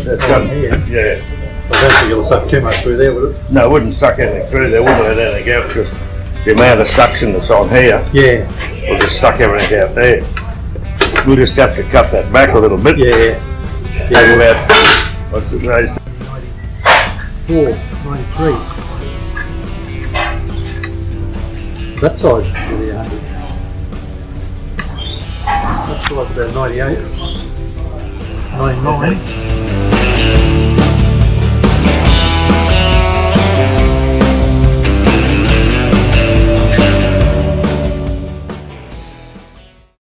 That's on here. Yeah. I don't think it'll suck too much through there, would it? No, it wouldn't suck anything through there, wouldn't let anything out, because the amount of suction that's on here Yeah. will just suck everything out there. We'll just have to cut that back a little bit. Yeah. Take about, what's it, 94, 93. That size is really 100. That's like about 98, 99.